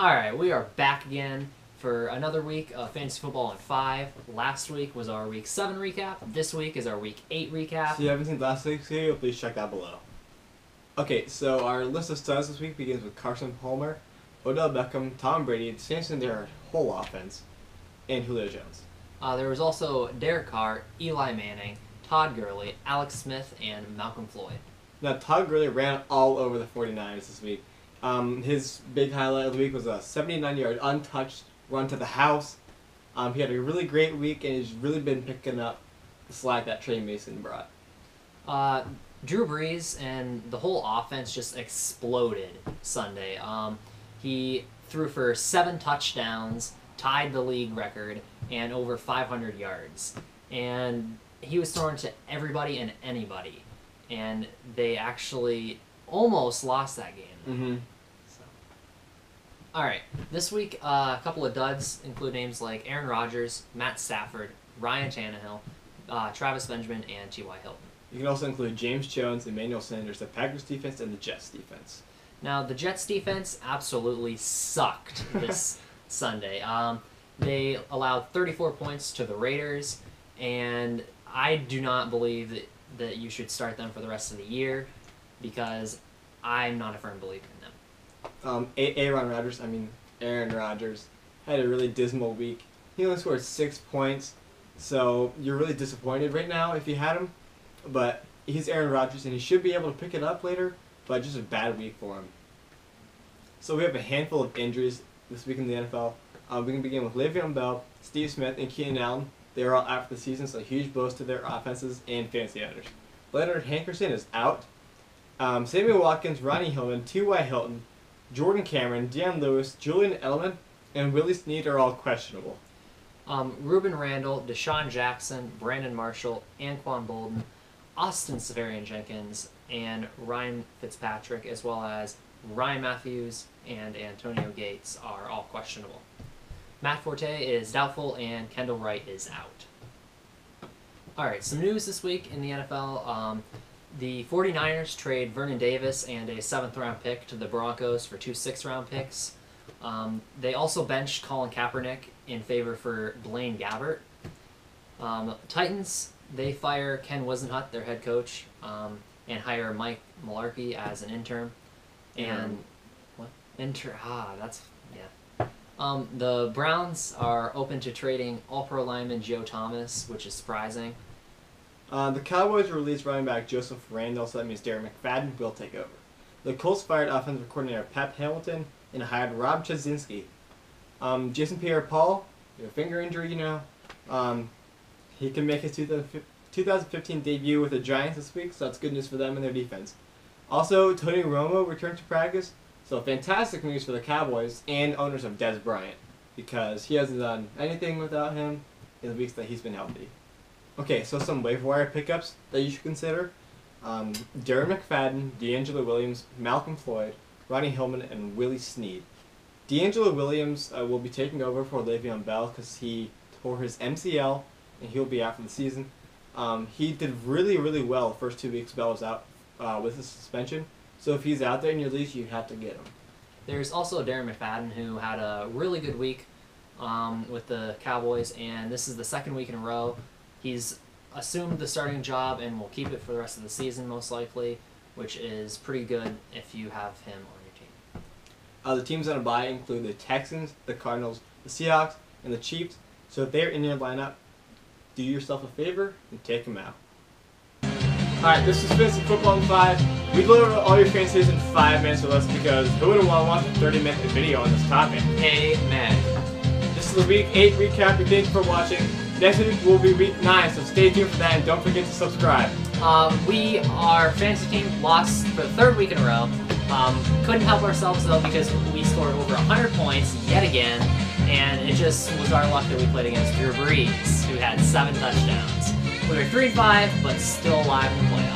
Alright, we are back again for another week of Fantasy Football on 5. Last week was our Week 7 recap. This week is our Week 8 recap. If you haven't seen last week's video, please check that below. Okay, so our list of studs this week begins with Carson Palmer, Odell Beckham, Tom Brady, Samson, their whole offense, and Julio Jones. There was also Derek Carr, Eli Manning, Todd Gurley, Alex Smith, and Malcolm Floyd. Now, Todd Gurley ran all over the 49ers this week. His big highlight of the week was a 79-yard untouched run to the house. He had a really great week, and he's really been picking up the slack that Trey Mason brought. Drew Brees and the whole offense just exploded Sunday. He threw for 7 touchdowns, tied the league record, and over 500 yards. And he was throwing to everybody and anybody. And they actually almost lost that game. Mm-hmm. All right, this week a couple of duds include names like Aaron Rodgers, Matt Stafford, Ryan Tannehill, Travis Benjamin, and T.Y. Hilton. You can also include James Jones, Emmanuel Sanders, the Packers defense, and the Jets defense. Now, the Jets defense absolutely sucked this Sunday. They allowed 34 points to the Raiders, and I do not believe that you should start them for the rest of the year because I'm not a firm believer in them. Aaron Rodgers had a really dismal week. He only scored 6 points, so you're really disappointed right now if you had him. But he's Aaron Rodgers, and he should be able to pick it up later, but just a bad week for him. So we have a handful of injuries this week in the NFL. We can begin with Le'Veon Bell, Steve Smith, and Keenan Allen. They are all out for the season, so huge blows to their offenses and fantasy owners. Leonard Hankerson is out. Samuel Watkins, Ronnie Hillman, T.Y. Hilton, Jordan Cameron, Deion Lewis, Julian Edelman, and Willie Snead are all questionable. Ruben Randall, Deshaun Jackson, Brandon Marshall, Anquan Bolden, Austin Severian-Jenkins, and Ryan Fitzpatrick, as well as Ryan Matthews and Antonio Gates are all questionable. Matt Forte is doubtful, and Kendall Wright is out. Alright, some news this week in the NFL. The 49ers trade Vernon Davis and a 7th-round pick to the Broncos for 2 6th-round picks. They also benched Colin Kaepernick in favor for Blaine Gabbert. Titans, they fire Ken Wisenhunt, their head coach, and hire Mike Mularkey as an intern. And what? The Browns are open to trading All-Pro lineman Joe Thomas, which is surprising. The Cowboys released running back Joseph Randall, so that means Darren McFadden will take over. The Colts fired offensive coordinator Pep Hamilton and hired Rob Chudzinski. Jason Pierre-Paul, a finger injury, he can make his 2015 debut with the Giants this week, so that's good news for them and their defense. Also, Tony Romo returned to practice, so fantastic news for the Cowboys and owners of Dez Bryant, because he hasn't done anything without him in the weeks that he's been healthy. Okay, so some waiver wire pickups that you should consider. Darren McFadden, D'Angelo Williams, Malcolm Floyd, Ronnie Hillman, and Willie Snead. D'Angelo Williams will be taking over for Le'Veon Bell because he tore his MCL and he'll be out for the season. He did really, really well the first 2 weeks Bell was out with his suspension. So if he's out there in your league, you have to get him. There's also Darren McFadden, who had a really good week with the Cowboys, and this is the 2nd week in a row. He's assumed the starting job and will keep it for the rest of the season, most likely, which is pretty good if you have him on your team. The teams on a bye include the Texans, the Cardinals, the Seahawks, and the Chiefs. So if they're in your lineup, do yourself a favor and take them out. Alright, this is Fantasy Football in 5. We deliver all your fantasies in 5 minutes or less because who wouldn't want to watch a 30-minute video on this topic? Amen. This is the Week 8 recap. Thank you for watching. Next week will be Week 9, so stay tuned for that and don't forget to subscribe. Our fantasy team lost for the 3rd week in a row. Couldn't help ourselves though because we scored over 100 points yet again, and it just was our luck that we played against Drew Brees, who had 7 touchdowns. We were 3-5, but still alive in the playoffs.